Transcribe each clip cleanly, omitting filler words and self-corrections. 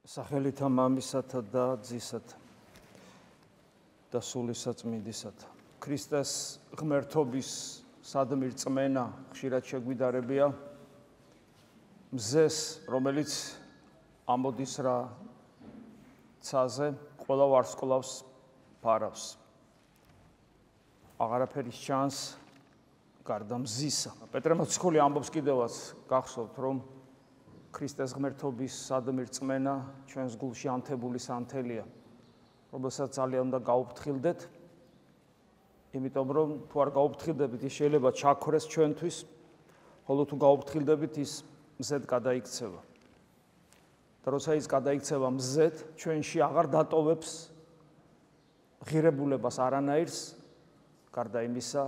სახელითა მამისათა და ძისათა და სულისაწმინდისათა. ქრისტეს ღმერთობის სადმირ წმენა ხშირად შეგვიდარებია მზეს, რომელიც ამოდის რა ცაზე, ყველა ვარსკვლავს ფარავს. აღარაფერის ჩანს გარდა მზისა. პეტრე მოციქული ამბობს კიდევაც, გახსოვთ, რომ ქრისტეს ღმერთობის სადმირ წმენა ჩვენს გულში ანთებული სანთელია, რომელსაც ძალიან უნდა გაუფრთხილდეთ, იმიტომ რომ თუ არ გაუფრთხილდებით, ის შეიძლება ჩაქრეს ჩვენთვის, ხოლო თუ გაუფრთხილდებით, ის მზედ გადაიქცევა. და როცა ის გადაიქცევა მზედ, ჩვენში აღარ დატოვებს ღირებულებას არანაირს, გარდა იმისა,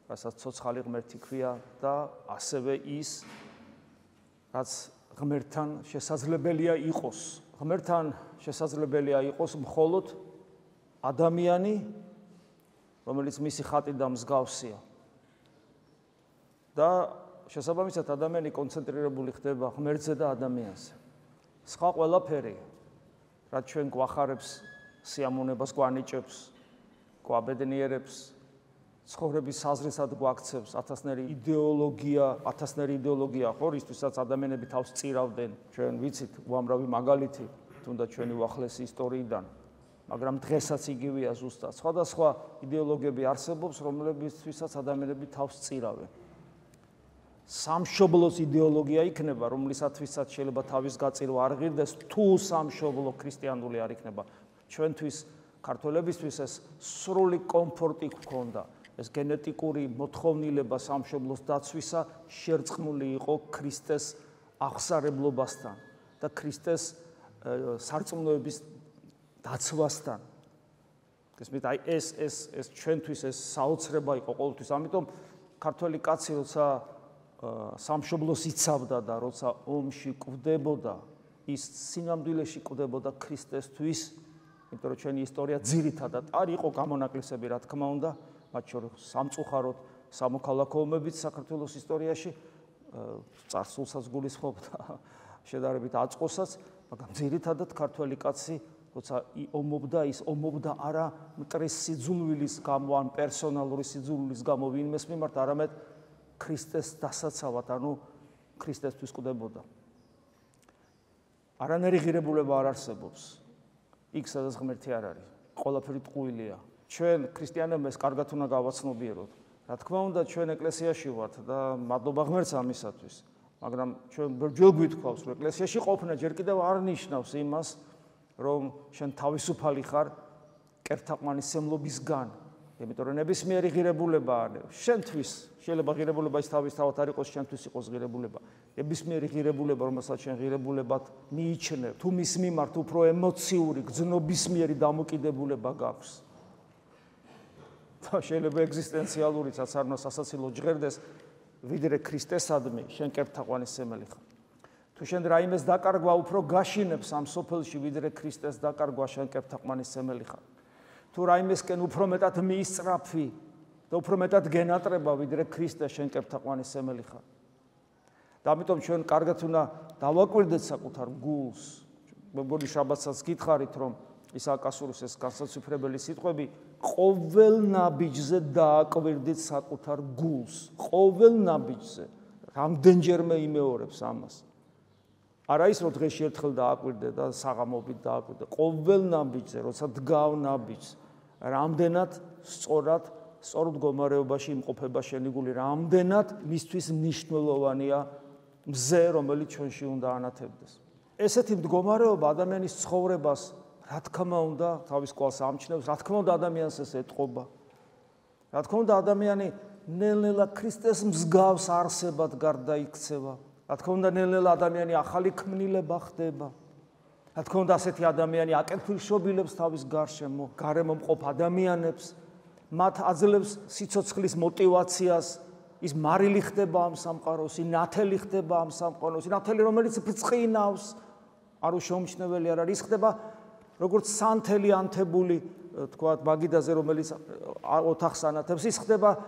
რასაც ცოცხალი ღმერთი ქვია და ასევე ის, რაც ღმერთთან შესაძლებელია იყოს. ღმერთთან შესაძლებელია იყოს მხოლოდ ადამიანი, რომელიც მისი ხატი და მსგავსია. და შესაბამისად ადამიანი კონცენტრირებული ხდება ღმერთზე და ადამიანზე. სხვა ყველაფერი, რაც ჩვენ გვახარებს, სიამოვნებას გვანიჭებს, გვაბედნიერებს, ცხოვრების საზრისად გვაქცევს, ათასნერი იდეოლოგია ხო, რისთვისაც ადამიანები თავს წირავდნენ. ჩვენ ვიცით უამრავი მაგალითი, თუნდაც ჩვენი უახლესი ისტორიიდან, მაგრამ დღესაც იგივეა ზუსტად. სხვადასხვა იდეოლოგიები არსებობს, რომლებისთვისაც ადამიანები თავს წირავენ. სამშობლოს იდეოლოგია იქნება, რომლისათვისაც შეიძლება თავის გაწირვა არ ღირდეს, თუ სამშობლო ქრისტიანული არ იქნება. ჩვენთვის, ქართველებისთვის ეს სრული კომფორტი გქონდა. ეს გენეტიკური მოთხოვნილება სამშობლოს დაცვისა შერწყმული იყო ქრისტეს აღსარებლობასთან და ქრისტეს სარწმუნოების დაცვასთან. გესმით, აი ეს ჩვენთვის ეს საოცრება იყო ყოველთვის. ამიტომ ქართველი კაცი როცა სამშობლოს იცავდა და როცა ომში კვდებოდა, ის სინამდვილეში კვდებოდა ქრისტესთვის, იმიტომ რომ ჩვენი ისტორია ძირითადად არ იყო გამონაკლისები, რა თქმა უნდა, მათ შორის სამწუხაროდ სამოქალაქო ომებიც საქართველოს ისტორიაში წარსულსაც გულისხმობდა, შედარებით აწყოსაც, მაგრამ ძირითადად ქართველი კაცი როცა ომობდა, ის ომობდა არა მტრის სიძულვილის გამო ან პერსონალური სიძულვილის გამო ვინმეს მიმართ, არამედ ქრისტეს დასაცავად, ანუ ქრისტესთვის კვდებოდა. არანაირი ღირებულება არ არსებობს. იქ სადაც ღმერთი არ არის, ყველაფერი ტყუილია. ჩვენ ქრისტიანებმა ეს კარგად უნდა გავაცნობიეროთ. რა თქმა უნდა, ჩვენ ეკლესიაში ვართ და მადლობა ღმერთს ამისათვის. მაგრამ ჩვენ ჯერ გვითხოვს, რომ ეკლესიაში ყოფნა ჯერ კიდევ არ ნიშნავს იმას, რომ შენ თავისუფალი ხარ კერთაყვანისმცემლობისგან. იმიტომ რომ ნებისმიერი ღირებულება შენთვის შეიძლება ღირებულება ის თავისთავად არ იყოს, შენთვის იყოს ღირებულება. ნებისმიერი ღირებულება, რომელსაც შენ ღირებულებად მიიჩნევ, თუ მის მიმართ უფრო ემოციური, გრძნობისმიერი დამოკიდებულება გაქვს. და შეიძლება ეგზისტენციალურიც არ უნდა სასაცილო ჟღერდეს, ვიდრე ქრისტესადმი შენ კერთაყვანისმცემელი ხარ. თუ შენ რაიმეს დაკარგვა უფრო გაშინებს ამ სოფელში, ვიდრე ქრისტეს დაკარგვა შენ კერთაყვანისმცემელი ხარ. თუ რაიმესკენ უფრო მეტად მიისწრაფი და უფრო მეტად გენატრება, ვიდრე ქრისტე შენ კერთაყვანისმცემელი ხარ. და ამიტომ ჩვენ კარგად უნდა დავაკვირდეთ საკუთარ გულს. მეგონი შაბათსაც გითხარით, რომ ისააკასურის ეს განსაცვიფრებელი სიტყვები, ყოველ ნაბიჯზე დააკვირდით საკუთარ გულს. ყოველ ნაბიჯზე. რამდენჯერმე იმეორებს ამას. არა ის, რომ დღეში ერთხელ დააკვირდე და საღამობით დააკვირდე. ყოველ ნაბიჯზე, როცა დგავ ნაბიჯს, რამდენად სწორ მდგომარეობაში იმყოფება შენი გული, რამდენად მისთვის მნიშვნელოვანია მზე, რომელიც ჩვენში უნდა ანათებდეს. ესეთი მდგომარეობა ადამიანის ცხოვრებას, რა თქმა უნდა, თავის კვალს ამჩნევს, რა თქმა უნდა, ადამიანს ეს ეტყობა. რა თქმა უნდა, ადამიანი ნელ-ნელა ქრისტეს მსგავს არსებად გარდაიქცევა. რა თქმა უნდა, ნელ-ნელა ადამიანი ახალი ქმნილება ხდება. რა თქმა უნდა, ასეთი ადამიანი აკეთილშობილებს თავის გარემო მყოფ ადამიანებს, მათ აძლევს სიცოცხლის მოტივაციას, ის მარილი ხდება ამ სამყაროს, ნათელი ხდება ამ სამყაროს, ნათელი, რომელიც ბრწყინავს, არ უშეუმჩნეველი არ არის, ხდება როგორც სანთელი ანთებული, თქვათ, მაგიდაზე, რომელიც ოთახს ანათებს, ის ხდება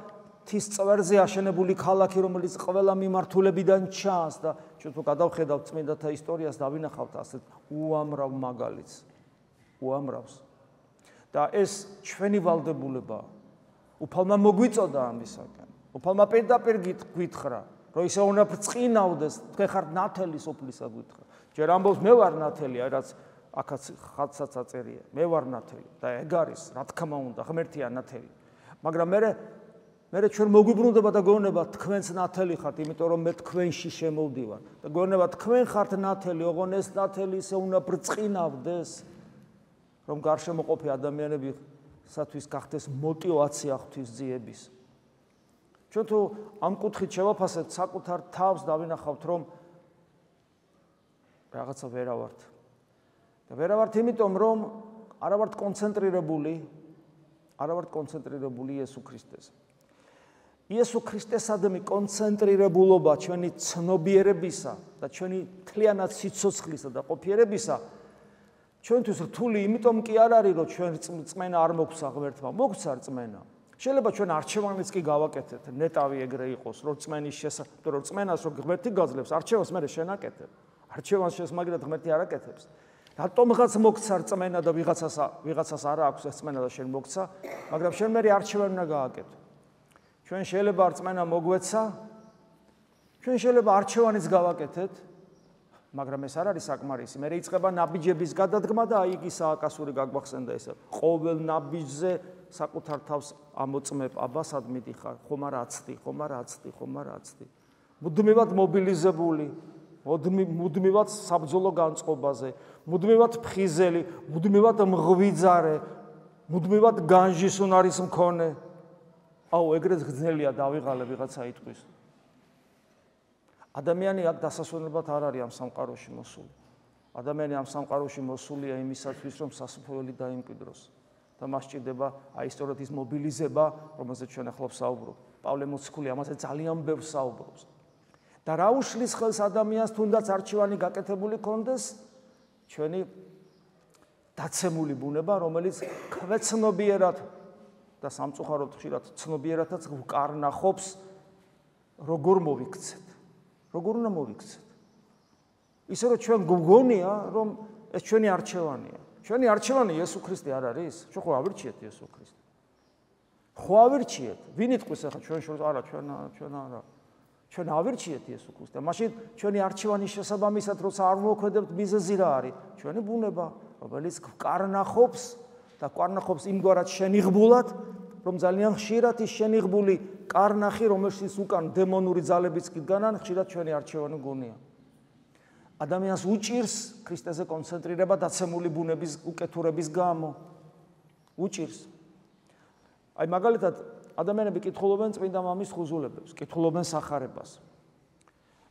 მთის წვერზე აშენებული ქალაქი, რომელიც ყველა მიმართულებიდან ჩანს და ჩვენ თუ გადავხედავთ წმინდათა ისტორიას და ვინახავთ ასეთ უამრავ მაგალითს, უამრავს. და ეს ჩვენი ვალდებულება უფალმა მოგვიწოდა ამისაგან. უფალმა პირდაპირ გითხრა, რომ ისე უნდა ბრწყინავდეს, თქვენ ხართ ნათელი სოფლისა გითხრა. ჯერ ამბობს მე ვარ ნათელი, რაც აქაც ხატსაც აწერია. მე ვარ ნათელი და ეგ არის, რა თქმა უნდა, ღმერთია ნათელი. მაგრამ მე ჩვენ მოგვიბრუნდება და გვეუბნება თქვენც ნათელი ხართ, იმიტომ რომ მე თქვენში შემოვდივარ. და გვეუბნება თქვენ ხართ ნათელი, ოღონ ეს ნათელი ისე უნდა ბრწყინავდეს, რომ გარშემოყოფი ადამიანებისათვის გახდეს мотиваცია ღვთისძიების. ჩვენ თუ ამ კუთხით შევაფასებთ საკუთარ თავს და ვინახავთ, რომ რაღაცა ვერა ვართ. და ვერა ვართ იმიტომ, რომ არა ვართ კონცენტრირებული იესო ქრისტეზე. იესო ქრისტესადმი კონცენტრირებულობა ჩვენი ცნობიერებისა და ჩვენი მთლიანად სიცოცხლისა და ყოფიერებისა ჩვენთვის რთული იმიტომ კი არ არის, რომ ჩვენ რწმენა არ მოგვცა ღმერთმა, მოგვცა რწმენა. შეიძლება ჩვენ არჩევანიც კი გავაკეთეთ, ნეტავი ეგრე იყოს, რომ რწმენას რომ ღმერთი გაძლევს, არჩევანს მე შენაკეთებ. არჩევანს შესმაგრად ღმერთი არ აკეთებს. რატომღაც მოგვცა რწმენა და ვიღაცას არ აქვს ეს რწმენა და შენ მოგვცა, მაგრამ შენ მე არჩევანი უნდა გააკეთო. ჩვენ შეიძლება რწმენა მოგვეცა, ჩვენ შეიძლება არჩევანიც გავაკეთეთ, მაგრამ ეს არ არის საკმარისი. მე იწყება ნაბიჯების გადადგმა და აი იგი სააკასური გაგვახსენდა ესე. ყოველ ნაბიჯზე საკუთარ თავს ამოწმებ, აბა სად მიდიხარ, ხომ არ აცდი. მუდმივად მობილიზებული, მუდმივად საბრძოლო განწყობაზე, მუდმივად ფხიზელი, მუდმივად მღვიძარე, მუდმივად განჯის უნარის მქონე. აუ ეგრეთ გძნელია დავიღალე ვიღაცა იტყვის. ადამიანი აქ დასასვენებლად არ არის ამ სამყაროში მოსული. ადამიანი ამ სამყაროში მოსულია იმისათვის, რომ სასופველი დაიმკვიდროს. და მას სჭირდება აი სწორედ ის მობილიზება, რომელზეც ჩვენ ახლა ვსაუბრობ. პავლე მოციქული ამაზე ძალიან ბევრს საუბრობს. და რა უშლის ხელს ადამიანს თუნდაც არჩევანი გაკეთებული ქონდეს, ჩვენი დაცემული ბუნება, რომელიც კვეცნობიერად და სამწუხაროდ ხშირად ცნობიერადაც ვკარნახობს, როგორ მოვიქცეთ. როგორ უნდა მოვიქცეთ. ისე რომ ჩვენ გვგონია, რომ ეს ჩვენი არჩევანია. ჩვენი არჩევანი იესო ქრისტე არ არის? ჩვენ ხო ავირჩიეთ იესო ქრისტე. ხო ავირჩიეთ. ვინ იტყვის ახლა ჩვენ შორს არა, ჩვენ არა. ჩვენ ავირჩიეთ იესო ქრისტე. მაშინ ჩვენი არჩევანის შესაბამისად, როცა არ მოვქმედებთ მიზეზი რა არის? ჩვენი ბუნება, რომელიც გვკარნახობს და გვკარნახობს იმგვარად შენიღბულად, რომ ძალიან ხშირად ის შენიღბული კარნახი, რომელშიც უკან დემონური ძალებიც კიდგანან, ხშირად ჩვენი არჩევანი გონია. ადამიანს უჭირს ქრისტეზე კონცენტრირება დაცემული ბუნების უკეთურების გამო. უჭირს. აი მაგალითად ადამიანები კითხულობენ წმინდა მამის ხუზულებებს, კითხულობენ სახარებას.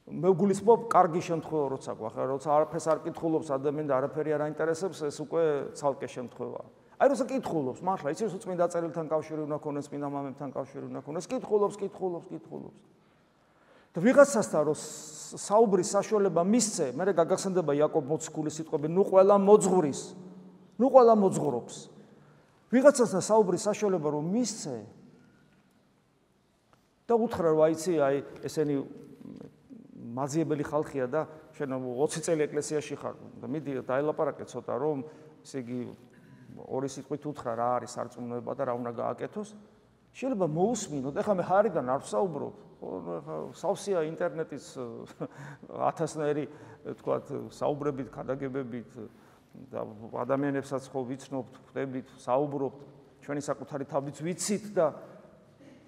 მე ვგულისხმობ კარგი შემთხვევა როცა გვახარ, როცა არაფერს არ კითხულობს ადამიანი და არაფერი არ აინტერესებს, ეს უკვე ცალკე შემთხვევაა. აი როცა კითხულობს, მართლა იცი რომ წმინდა წერილთან კავშირი უნდა ქონდეს, წმინდა მამებთან კავშირი უნდა ქონდეს, კითხულობს. და ვიღაცასთან რომ საუბრის საშუალება მისცე, მე გაგახსენდება იაკობ მოციქულის სიტყვები, ნუ ყველა მოძღვრის, ნუ ყველა მოძღვრობს. ვიღაცასთან საუბრის საშუალება რომ მისცე და უთხრა რომ აიცი, აი ესენი მაძიებელი ხალხია და შენ 20 წელი ეკლესიაში ხარ და მიდი დაელაპარაკე ცოტა რომ ესე იგი ორი სიტყვით უთხრა რა არის სარწმუნოება და რა უნდა გააკეთოს. შეიძლება მოусმინოთ. ეხლა მე ჰარიდან არ ვსაუბრობ. სავსეა ინტერნეტის ათასნაირი თქვათ საუბრებით, ქადაგებებით და ადამიანებსაც ხო ვიცნობთ, ხვდებით, საუბრობთ, ჩვენი საკუთარი თავიც ვიცით და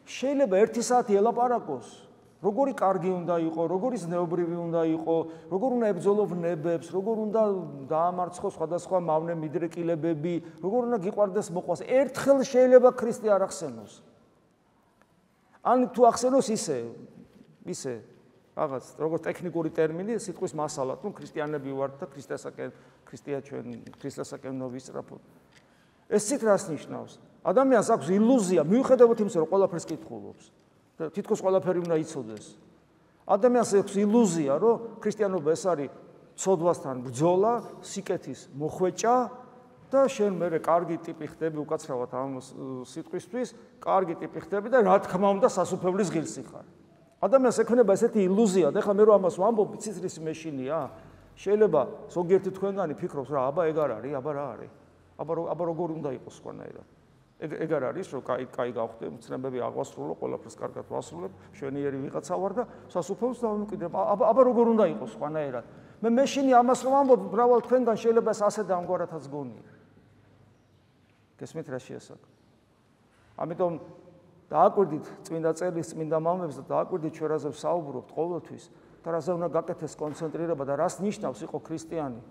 შეიძლება 1 საათი ელაპარაკოს. როგორი კარგი უნდა იყო, როგორი ზნეობრივი უნდა იყო, როგორ უნდა ებრძოლო ვნებებს, როგორ უნდა დაამარცხოს სხვადასხვა მავნე მიდრეკილებები, როგორ უნდა გიყვარდეს მოყვას. ერთხელ შეიძლება ქრისტე არ ახსენოს. ან თუ ახსენოს ისე რაღაც როგორც ტექნიკური ტერმინი სიტყვის მასალა, თუ ქრისტიანები ვართ და ქრისტესაკენ ვისწრაფოთ. ეს ცით რას ნიშნავს? ადამიანს აქვს ილუზია, მიუხედავად იმისა, რომ ყველაფერს კითხულობს. თითქოს ყველაფერი უნდა იცოდეს. ადამიანს აქვს ილუზია, რომ ქრისტიანობა ეს არის ცოდვასთან ბრძოლა, სიკეთის მოხვეჭა და შენ მე კარგი ტიპი ხდები უკაცრავად ამ სიტყვისთვის, კარგი ტიპი ხდები და რა თქმა უნდა სასუფევლის ღირსი ხარ. ადამიანს ექნება ესეთი ილუზია, და ეხლა მე რო ამას ვამბობ, იცით რის მეშინია? შეიძლება ზოგიერთი თქვენგანი ფიქრობს რა, აბა ეგ არ არის, აბა რა არის? აბა როგორ უნდა იყოს სხვანაირად? ეგ არ არის, რომ კაი გავხდე, მცნებები აღვასრულო, ყველაფერს კარგად ვასრულებ, შვენიერი ვიღაცა ვარ და სასუფეველს დავიმკვიდრებ. აბა როგორ უნდა იყოს სხვანაირად? მე მეშინი ამას რომ ვამბობ, მრავალ თქვენგან შეიძლება ეს ასე და ამგვარადაც გონია. გესმით რა შეასაკ? ამიტომ დააკვირდით წმინდა წერილს, წმინდა მამებს და დააკვირდით ჩვენ რაზე ვსაუბრობთ ყოველთვის და რაზე უნდა გაკეთდეს კონცენტრირება და რას ნიშნავს იყო ქრისტიანი.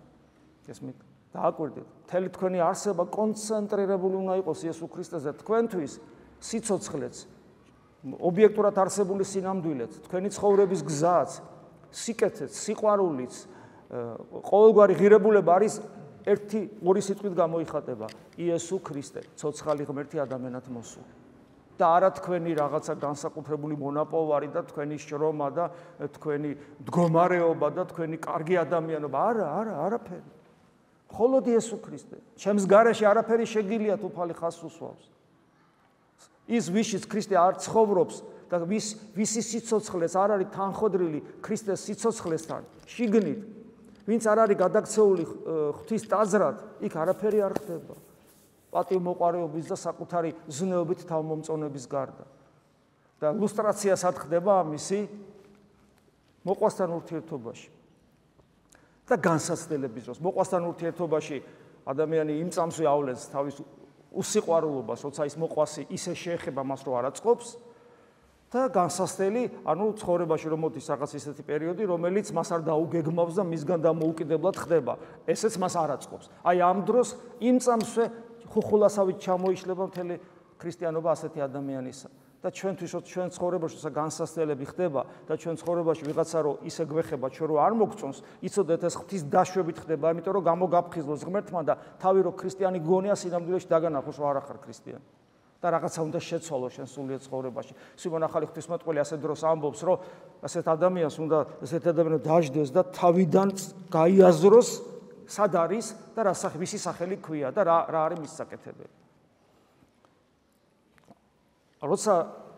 გესმით? დააკვირდით. მთელი თქვენი არსება კონცენტრირებული უნდა იყოს იესო ქრისტეზე, თქვენთვის სიცოცხლეც, ობიექტურად არსებული სინამდვილეც, თქვენი ცხოვრების გზაც, სიკეთეც, სიყვარულიც, ყოველგვარი ღირებულება არის ერთი ორი სიტყვით გამოიხატება იესო ქრისტე, ცოცხალი ღმერთი ადამიანად მოსული. და არა თქვენი რაღაცა განსაკუთრებული მონაპოვარი და თქვენი შრომა და თქვენი მდგომარეობა და თქვენი კარგი ადამიანობა, არაფერი. მხოლოდ იესო ქრისტე. ჩემს გარეშე არაფერი შეგიძლიათ უფალი ხას უსვავს. ის ვიშიც ქრისტე არ ცხოვრობს და ვისი სიცოცხლეც არ არის თანხოდრილი ქრისტეს სიცოცხლესთან, შიგნით, ვინც არ არის გადაქცეული ღვთის ტაძრად, იქ არაფერი არ ხდება. პატივმოყვარეობის და საკუთარი ზნეობით თავმომწონების გარდა. და ლუსტრაცია სად ხდება ამისი? მოყვასთან ურთიერთობაში. და განსაცდელების დროს. მოყვასთან ურთიერთობაში ადამიანი იმ წამსვე ავლენს თავის უსიყვარულობას, როცა ის მოყვასი ისე შეეხება მას, რომ არ აწყობს. და განსაცდელი, ანუ ცხოვრებაში რომ მოდის რაღაც ისეთი პერიოდი, რომელიც მას არ დაუგეგმავს და მისგან დამოუკიდებლად ხდება. ესეც მას არ აწყობს. აი ამ დროს იმ წამსვე ხუხულასავით ჩამოიშლება მთელი ქრისტიანობა ასეთი ადამიანისა. და ჩვენთვის ჩვენ ცხოვრებაში როცა განსაცდელები ხდება და ჩვენ ცხოვრებაში ვიღაცა რომ ისე გვეხება ჩვენ რომ არ მოგწონს, იცოდეთ ეს ღვთის დაშვებით ხდება, იმიტომ რომ გამოგაფხიზლოს ღმერთმა და თავი რომ ქრისტიანი გონია სინამდვილეში დაგანახოს რომ არ ახარ ქრისტიანი. და რაღაცა უნდა შეცვალოს შენ სულიერ ცხოვრებაში. სიმონ ახალი ღვთისმეტყველი ასე დროს ამბობს, რომ ასეთ ადამიანს უნდა ესეთ ადამიანს დაждდეს და თავიდან გაიაზროს სად არის და ვისი სახელი ქვია და რა არის მის საკეთებელი. როცა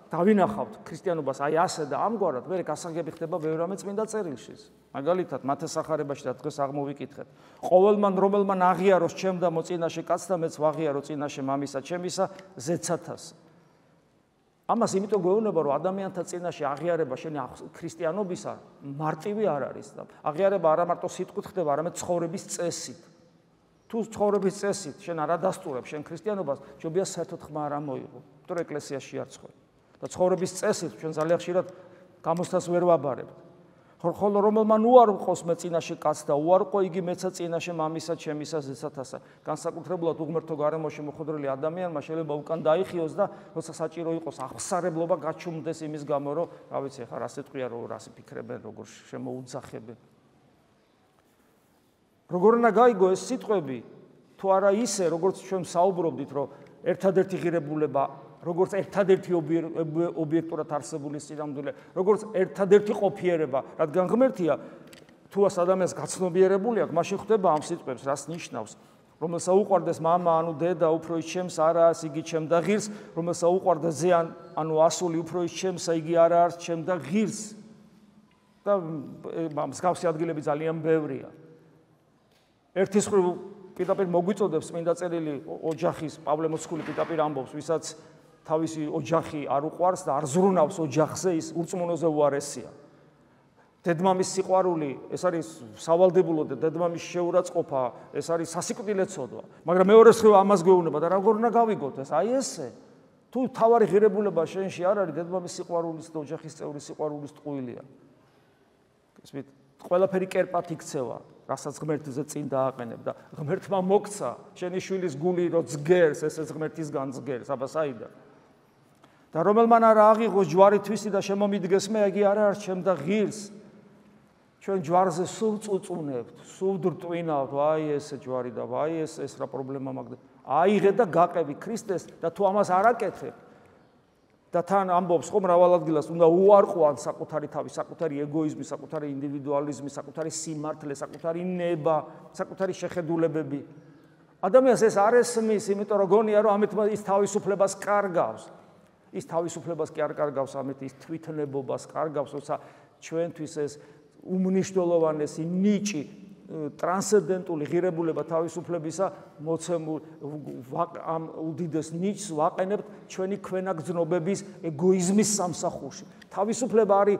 დავინახავთ ქრისტიანობას აი ასე და ამგვარად, მე გასაგები ხდება ბევრ რამე წმინდა წერილში. მაგალითად, მათეს სახარებაში და დღეს აღმოვიკითხეთ. ყოველმან რომელმან აღიაროს ჩემ და მოწინაშე კაცს და მეც ვაღიარო წინაშე მამისა ჩემისა ზეცათას. ამას იმიტომ გვეუბნება, რომ ადამიანთა წინაშე აღიარება შენი ქრისტიანობისა მარტივი არ არის და აღიარება არა მარტო სიტყვით ხდება, არამედ ცხოვრების წესით. თუ ცხოვრების წესით შენ არ ადასტურებ შენ ქრისტიანობას, ჯობია საერთოდ ხმა არ მოიღო, იმიტომ რომ ეკლესიაში არ ცხოვრ. და ცხოვრების წესით ჩვენ ძალიან ხშირად გამოსთას ვერ ვაბარებთ. ხოლო რომელმან უარყოს მე წინაშე კაც და უარყო იგი მეცა წინაშე მამისა ჩემისა ზეცათასა. განსაკუთრებულად უღმერთო გარემოში მოხვედრილი ადამიანმა შეიძლება უკან დაიხიოს და როცა საჭირო იყოს აღსარებლობა გაჩუმდეს იმის გამო, რომ რა ვიცი, ხა რა სიტყვია, რა ფიქრებენ, როგორ შემოუძახებენ. როგორ უნდა გაიგო ეს სიტყვები, თუ არა ისე, როგორც ჩვენ საუბრობდით, რომ ერთადერთი ღირებულება, როგორც ერთადერთი ობიექტურად არსებული სინამდვილე, როგორც ერთადერთი ყოფიერება, რადგან ღმერთია, თუ ას ადამიანს გაცნობიერებული აქვს, მაშინ ხვდება ამ სიტყვებს, რას ნიშნავს. რომელსა უყვარდეს მამა, ანუ დედა, უფრო ის ჩემს არა არის, იგი ჩემ და ღირს, რომელსა უყვარდეს ზე, ანუ ასული, უფრო ის ჩემსა, იგი არა არის, ჩემ და ღირს. და მსგავსი ადგილები ძალიან ბევრია. ერთის მხრივ პირდაპირ მოგვიწოდებს წმინდა წერილი ოჯახის, პავლე მოციქული პირდაპირ ამბობს, ვისაც თავისი ოჯახი არ უყვარს და არ ზრუნავს ოჯახზე, ის ურწმუნოზე უარესია. დედმამის სიყვარული, ეს არის სავალდებულო და დედმამის შეურაცხყოფა, ეს არის სასიკვდილე ცოდვა. მაგრამ მეორე მხრივ ამას გვეუბნება და როგორ უნდა გავიგოთ ეს? აი ესე. თუ თავარი ღირებულება შენში არ არის, დედმამის სიყვარულის და ოჯახის წევრის სიყვარულის ტყუილია. ესმით, ყველაფერი კერპად იქცევა. რასაც ღმერთზე წინ დააყენებ და ღმერთმა მოგცა შენი შვილის გული რო ძგერს, ესეც ღმერთისგან ძგერს, აბა საიდან? და რომელმან არ აღიღოს ჯვარი თვისი და შემომიდგეს მე, იგი არა არის ჩემ და ღირს. ჩვენ ჯვარზე სულ წუწუნებთ, სულ დრტვინავთ, აი ესე ჯვარი და აი ეს რა პრობლემა მაგდა. აიღე და გაყევი ქრისტეს და თუ ამას არ აკეთებ და თან ამბობს ხო მრავალ ადგილას უნდა უარყო საკუთარი თავი, საკუთარი ეგოიზმი, საკუთარი ინდივიდუალიზმი, საკუთარი სიმართლე, საკუთარი ნება, საკუთარი შეხედულებები. ადამიანს ეს არ ესმის, იმიტომ რომ გონია რომ ამით ის თავისუფლებას კარგავს. ის თავისუფლებას კი არ კარგავს, ამით ის თვითნებობას კარგავს, როცა ჩვენთვის ეს უმნიშვნელოვანესი ნიჭი ტრანსცენდენტული ღირებულება თავისუფლებისა მოცემულ ამ უდიდეს ნიჭს ვაყენებთ ჩვენი ქვენაგრძნობების ეგოიზმის სამსახურში. თავისუფლება არის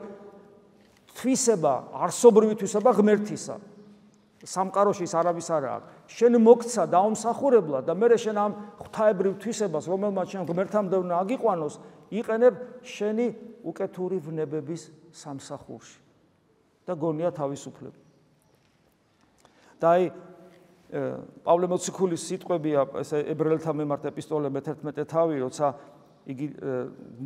თვისება, არსობრივი თვისება ღმერთისა. სამყაროში ის არავის არ აქვს. შენ მოგცა დაუმსახურებლად და მე შენ ამ ღვთაებრივ თვისებას, რომელმაც შენ ღმერთამდე უნდა აგიყვანოს, იყენებ შენი უკეთური ვნებების სამსახურში. და გონია თავისუფლება. და აი პავლე მოციქულის სიტყვებია ეს ებრაელთა მიმართ ეპისტოლე მე-11 თავი, როცა იგი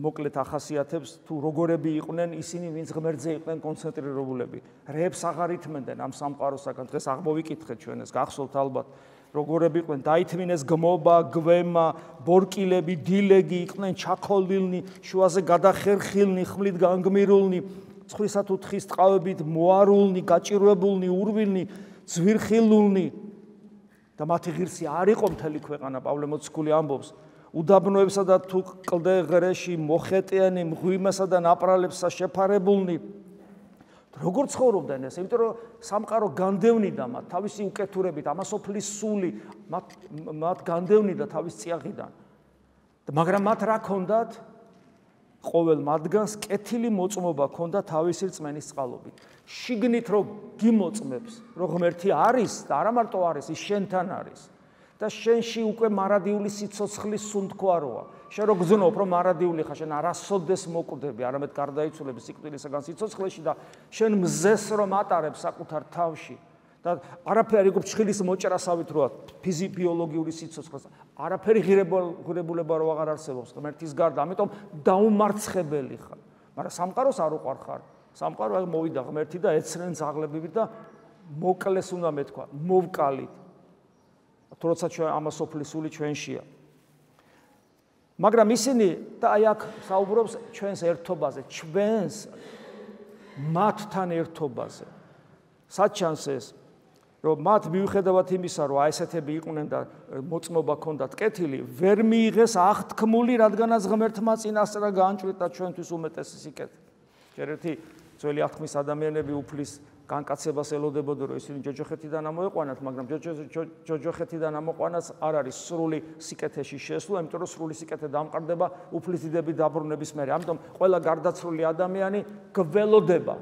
მოკლედ ახასიათებს თუ როგორები იყვნენ ისინი, ვინც ღმერთზე იყვნენ კონცენტრირებულები. რეებს აღარ ითმენდნენ ამ სამყაროსაგან. დღეს აღმოვიკითხეთ ჩვენ ეს გახსოვთ ალბათ, როგორები იყვნენ, დაითმინეს გმობა, გვემა, ბორკილები, დილეგი, იყვნენ ჩაქოლილნი, შუაზე გადახერხილნი, ხმლით განგმირულნი, ცხვრისა თუ თხის ტყავებით მოარულნი, გაჭირვებულნი, ურვილნი, ძვირხილულნი და მათი ღირსი არ იყო მთელი ქვეყანა, პავლე მოციქული ამბობს. უდაბნოებსა და თუ კლდეღრეში მოხეტიანი მღვიმესა და ნაპრალებსა შეფარებულნი. როგორ ცხოვრობდნენ ეს? იმიტომ რომ სამყარო განდევნიდა მათ თავისი უკეთურებით, ამასოფლის სული მათ განდევნიდა თავის წიაღიდან. მაგრამ მათ რა ქონდათ? ყოველ მათგანს კეთილი მოწმობა ქონდა თავისი რწმენის წყალობით. შიგნით რომ გიმოწმებს, რომ ღმერთი არის და არა მარტო არის, ის შენთან არის. და შენში უკვე მარადიული სიცოცხლის სუნთქვა. შენ რო გძნობ, რომ მარადიული ხარ, შენ არასოდეს მოკვდები, არამედ გარდაიცვალები სიკვდილისაგან სიცოცხლეში და შენ მზეს რომ ატარებ საკუთარ თავში და არაფერი უკვე ჩხილის მოჭრასავით როა ფიზიოლოგიური სიცოცხლეს, არაფერი ღირებულება რო აღარ არსებობს ღმერთის გარდა, ამიტომ დაუმარცხებელი ხარ. მაგრამ სამყაროს არ უყვარ ხარ. სამყარო მოვიდა ღმერთი და ეცრენ ძაღლებივით და მოკლეს უნდა მეთქვა, მოვკალით. თორსა ჩვენ ამასოფლის სული ჩვენშია. მაგრამ ისინი და აი აქ საუბრობს ჩვენს ერთობაზე, ჩვენს მათთან ერთობაზე. საჩანს ეს, რომ მათ მიუხედავად იმისა, რომ ესეთები იყვნენ და მოწმობა ქონდათ კეთილი, ვერ მიიღეს აღთქმული, რადგანაც ღმერთმა წინასწარ გაანჭვრიტა ჩვენთვის უმეტესი სიკეთე. ჯერ ერთი ძველი აღთქმის ადამიანები უფლის განკაცებას ელოდებოდა, რომ ისინი ჯოჯოხეთიდან ამოეყვანათ, მაგრამ ჯოჯოხეთიდან ამოყვანაც არ არის სრული სიკეთეში შესვლა, იმიტომ რომ სრული სიკეთე დამყარდება უფლის დიდების დაბრუნების მერე. ამიტომ ყველა გარდაცვლილი ადამიანი გველოდება,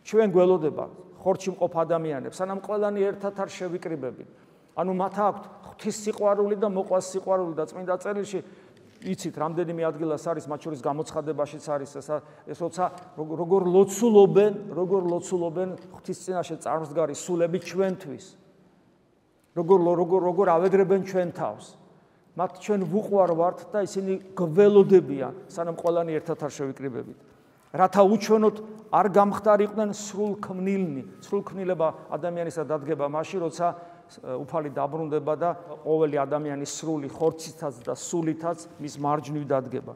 ჩვენ გველოდება ხორცში მყოფ ადამიანებს, სანამ ყველანი ერთად არ შევიკრიბებით. ანუ მათ აქვთ ღვთის სიყვარული და მოყვას სიყვარული და წმინდა წერილში იცით, რამდენიმე ადგილას არის, მათ შორის გამოცხადებაშიც არის ეს როცა როგორ ლოცულობენ ღვთის წინაშე წარმსდგარი სულები ჩვენთვის. როგორ ავედრებენ ჩვენ თავს. მათ ჩვენ ვუყვარვართ და ისინი გველოდებიან, სანამ ყველანი ერთად არ შევიკრიბებით. რათა უჩვენოთ არ გამხდარიყვნენ სრულქმნილნი. სრულქმნილება ადამიანისა დადგება მაშინ, როცა უფალი დაბრუნდება და ყოველი ადამიანის სრული ხორცითაც და სულითაც მის მარჯვნივ დადგება.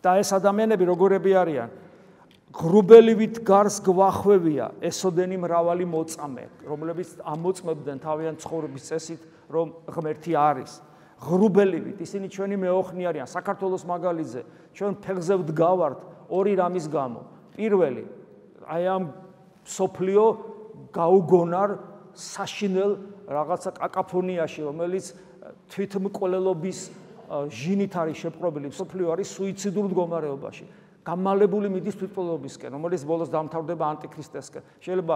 და ეს ადამიანები როგორები არიან? ღრუბელივით გარს გვახვევია ესოდენი მრავალი მოწამე, რომლებიც ამოწმებდნენ თავიანთ ცხოვრების წესით, რომ ღმერთი არის. ღრუბელივით ისინი ჩვენი მეოხნი არიან. საქართველოს მაგალითზე ჩვენ ფეხზე ვდგავართ ორი რამის გამო. პირველი, აი ამ სოფლიო გაუგონარ საშინელ რაღაცა კაკაფონიაში, რომელიც თვითმკვლელობის ჟინით არის შეპყრობილი, სოფლიო არის სუიციდურ მდგომარეობაში. გამალებული მიდის თვითმკვლელობისკენ, რომელიც ბოლოს დამთავრდება ანტიქრისტესკენ. შეიძლება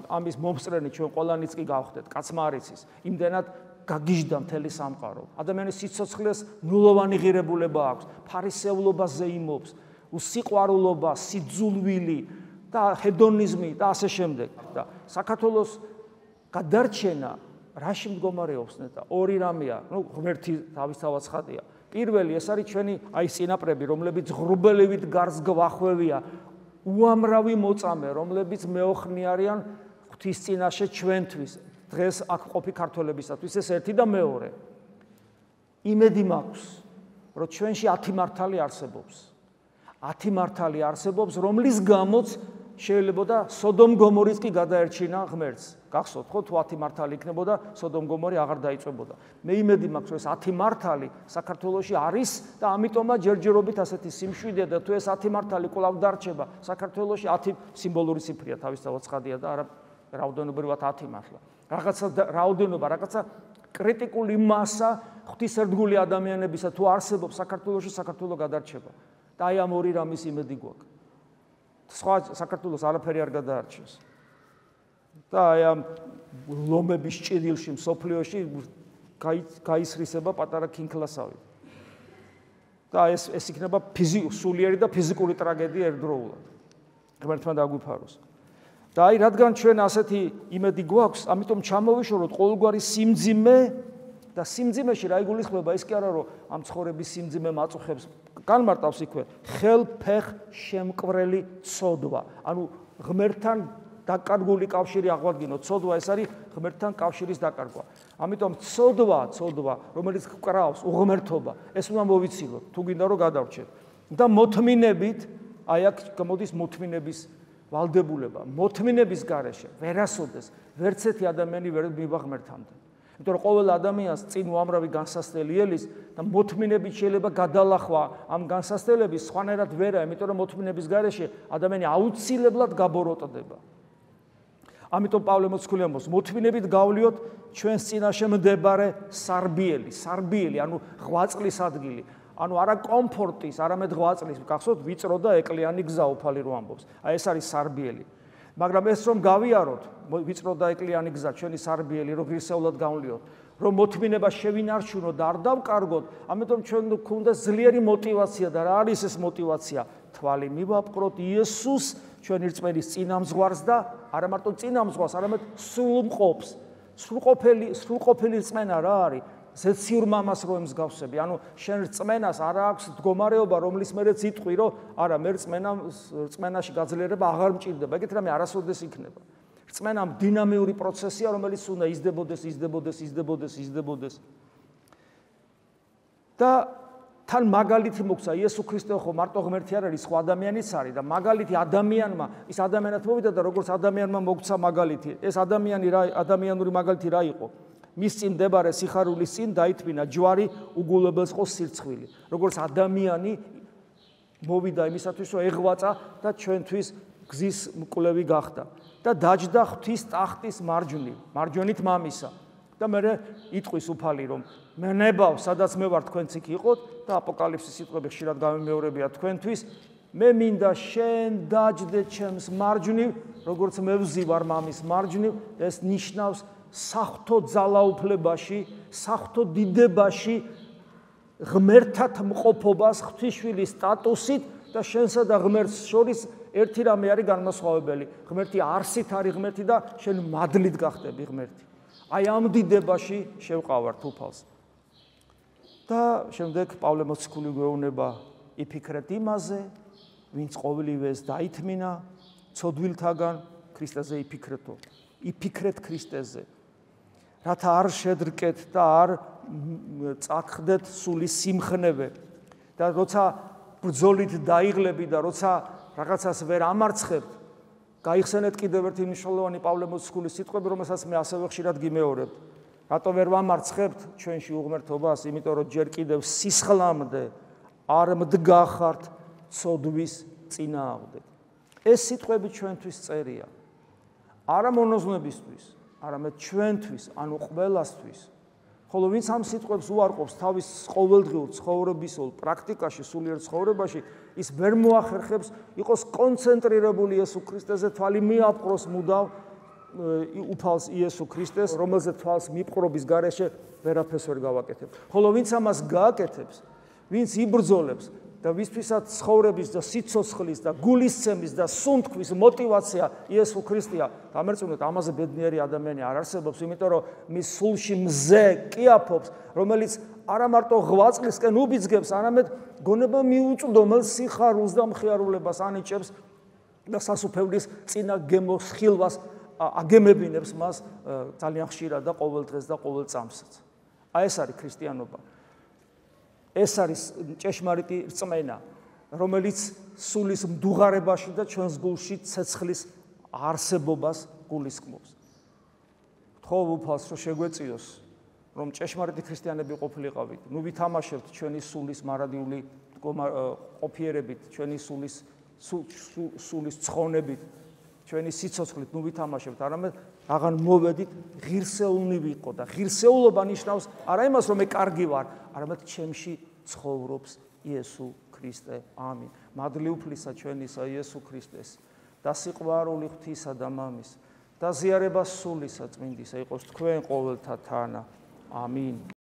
ამის მომსწრენი ჩვენ ყველანიც კი გავხდეთ, კაცმა არ იცის. იმდენად გაგიჟდა მთელი სამყარო. ადამიანის სიცოცხლეს ნულოვანი ღირებულება აქვს, ფარისევლობაზე იმობს, უსიყვარულობა, სიძულვილი და ჰედონიზმი და ასე შემდეგ. და საქართველოს გადარჩენა რაში მდგომარეობს ნეტა? ორი რამეა, ღმერთი თავისთავად ცხადია. პირველი ეს არის ჩვენი აი წინაპრები, რომლებიც ღრუბელივით გარს გვახვევია, უამრავი მოწამე, რომლებიც მეოხნი არიან ღვთის წინაშე ჩვენთვის. დღეს აქ ყოფი ქართველებისათვის ეს ერთი და მეორე. იმედი მაქვს, რომ ჩვენში 10 მართალი არსებობს. 10 მართალი არსებობს, რომლის გამოც შეიძლებოდა სოდომ გომორის კი გადაერჩინა ღმერთს. გახსოვთ ხო, თუ 10 მართალი იქნებოდა, სოდომ გომორი აღარ დაიწვებოდა. მე იმედი მაქვს, რომ ეს 10 მართალი საქართველოში არის და ამიტომაც ჯერჯერობით ასეთი სიმშვიდეა და თუ ეს 10 მართალი კვლავ დარჩება, საქართველოში 10 სიმბოლური ციფრია, თავისთავად ცხადია და არა რაოდენობრივად 10 მართლა. რაღაცა რაოდენობა, რაღაცა კრიტიკული მასა ღვთისმსერდგული ადამიანებისა თუ არსებობს საქართველოში, საქართველო გადარჩება. და აი ამ ორი რამის იმედი გვაქვს. სხვა საქართველოს არაფერი არ გადაარჩენს. და აი ამ ლომების ჭიდილში მსოფლიოში გაისრისება პატარა ქინქლასავი. და ეს იქნება სულიერი და ფიზიკური ტრაგედია ერთდროულად. ღმერთმა დაგვიფაროს. და აი რადგან ჩვენ ასეთი იმედი გვაქვს, ამიტომ ჩამოვიშოროთ ყოველგვარი სიმძიმე და სიმძიმეში რა იგულისხმება ის კი არა რომ ამ ცხოვრების სიმძიმე მაწუხებს განმარტავს იქვე ხელფეხ შემკვრელი ცოდვა. ანუ ღმერთთან დაკარგული კავშირი აღვადგინოთ. ცოდვა ეს არის ღმერთთან კავშირის დაკარგვა. ამიტომ ცოდვა, რომელიც გკრავს უღმერთობა, ეს უნდა მოვიცილოთ, თუ გინდა რომ გადავრჩეთ. და მოთმინებით, აი აქ გამოდის მოთმინების ვალდებულება. მოთმინების გარეშე ვერასოდეს ვერც ერთი ადამიანი ვერ მივა ღმერთამდე. იმიტომ რომ ყოველ ადამიანს წინ უამრავი განსასწრელი ელის და მოთმინებით შეიძლება გადალახვა ამ განსასწრელების სხვანაირად ვერა, იმიტომ რომ მოთმინების გარეშე ადამიანი აუცილებლად გაბოროტდება. ამიტომ პავლე მოციქული ამბობს, მოთმინებით გავლიოთ ჩვენს წინაშე მდებარე სარბიელი, ანუ ღვაწლის ადგილი. ანუ არა კომფორტის, არამედ ღვაწლის, გახსოვთ ვიწრო და ეკლიანი გზა უფალი რო ამბობს. აი ეს არის სარბიელი. მაგრამ ეს რომ გავიაროთ, ვიწრო და ეკლიანი გზა, ჩვენი სარბიელი, რომ ღირსეულად გავლიოთ, რომ მოთმინება შევინარჩუნოთ და არ დავკარგოთ, ამიტომ ჩვენ გვქონდა ძლიერი мотиваცია და რა არის ეს мотиваცია? თვალი მივაპყროთ იესოს ჩვენი რწმენის წინამძღვარს და არა მარტო წინამძღვარს, არამედ სრულყოფს. სრულყოფილი რწმენა რა არის? ზეციურ მამას რო ემსგავსები, ანუ შენ რწმენას არ აქვს მდგომარეობა, რომლის მერეც იტყვი, რომ არა, მე რწმენაში გაძლიერება აღარ მჭირდება. ეგეთ რამე არასოდეს იქნება. რწმენა დინამიური პროცესია, რომელიც უნდა იზრდებოდეს. და თან მაგალითი მოგცა იესო ქრისტე ხო მარტო ღმერთი არ არის, სხვა ადამიანიც არის და მაგალითი ადამიანმა, ის ადამიანად მოვიდა და როგორც ადამიანმა მოგცა მაგალითი, ეს ადამიანური მაგალითი რა იყო? მის წინ მდებარე სიხარულის წინ დაითმინა ჯვარი უგულებელს ყოს სირცხვილი. როგორც ადამიანი მოვიდა იმისათვის, რომ ეღვაწა და ჩვენთვის გზის მკვლევი გახდა და დაჯდა ღვთის ტახტის მარჯვენით მამისა. და მე იტყვის უფალი, რომ მე ნებავ, სადაც მე ვარ, თქვენც იქ იყოთ და აპოკალიფსის სიტყვები ხშირად გამიმეორებია თქვენთვის. მე მინდა შენ დაჯდე ჩემს მარჯვნივ, როგორც მე ვზივარ მამის მარჯვნივ, ეს ნიშნავს საღვთო ძალაუფლებაში, საღვთო დიდებაში ღმერთთან მყოფობას, ღვთისშვილის სტატუსით და შენსა და ღმერთს შორის ერთი რამე არის განმასხვავებელი. ღმერთი არსით არის ღმერთი და შენ მადლით გახდები ღმერთი. აი ამ დიდებაში შევყავართ უფალს. და შემდეგ პავლე მოციქული გვეუბნება იფიქრეთ იმაზე, ვინც ყოველივეს დაითმინა, ცოდვილთაგან ქრისტეზე იფიქრეთო. იფიქრეთ ქრისტეზე. რათა არ შედრკეთ და არ წახვდეთ სული სიმხნევე და როცა ბრძოლით დაიღლები და როცა რაღაცას ვერ ამარცხებთ, გაიხსენეთ კიდევ ერთი მნიშვნელოვანი პავლე მოციქულის სიტყვები, რომელსაც მე ასევე ხშირად გიმეორებ. რატო ვერ ვამარცხებთ ჩვენში უღმერთობას? იმიტომ რომ ჯერ კიდევ სისხლამდე არ მდგახართ ცოდვის წინააღმდეგ. ეს სიტყვები ჩვენთვის წერია. არა მონოზვნებისთვის, არამედ ჩვენთვის, ანუ ყველასთვის. ხოლო ვინც ამ სიტყვებს უარყოფს თავის ყოველდღიურ ცხოვრებისეულ პრაქტიკაში, სულიერ ცხოვრებაში, ის ვერ მოახერხებს იყოს კონცენტრირებული იესო ქრისტეზე, თვალი მიაპყროს მუდამ უფალს იესო ქრისტეს, რომელზე თვალს მიპყრობის გარეშე ვერაფერს ვერ გავაკეთებ. ხოლო ვინც ამას გააკეთებს, ვინც იბრძოლებს და ვისთვისაც ცხოვრების და სიცოცხლის და გულისცემის და სუნთქვის мотиваცია იესო ქრისტეა, გამერწმუნდეთ, ამაზე ბედნიერი ადამიანი არ არსებობს, იმიტომ რომ მის სულში მზე კიაფობს, რომელიც არა მარტო ღვაწლისკენ უბიძგებს, არამედ გონება მიუწვდომელ სიხარულს და მხიარულებას ანიჭებს და სასუფევლის წინა გემოს ხილვას აგემებინებს მას ძალიან ხშირად და ყოველ დღეს და ყოველ წამსაც. აი ეს არის ქრისტიანობა. ეს არის ჭეშმარიტი რწმენა. რომელიც სულის მდუღარებაში და ჩვენს გულში ცეცხლის არსებობას გულისხმობს. გთხოვ უფალს, რომ შეგვეწიოს, რომ ჭეშმარიტი ქრისტიანები ყოფილიყავით. ნუ ვითამაშებთ ჩვენი სულის მარადიული ყოფიერებით, ჩვენი სულის ცხონებით, ჩვენი სიცოცხლით, ნუ ვითამაშებთ, არამედ აღარ მოვედით, ღირსეულნი ვიყო და ღირსეულობა ნიშნავს არა იმას, რომ მე კარგი ვარ, არამედ ჩემში ცხოვრობს იესო ქრისტე. ამინ. მადლი უფლისა ჩვენისა იესო ქრისტეს და სიყვარული ღვთისა და მამის და ზიარება სულისა წმინდისა იყოს თქვენ ყოველთა თანა. ამინ.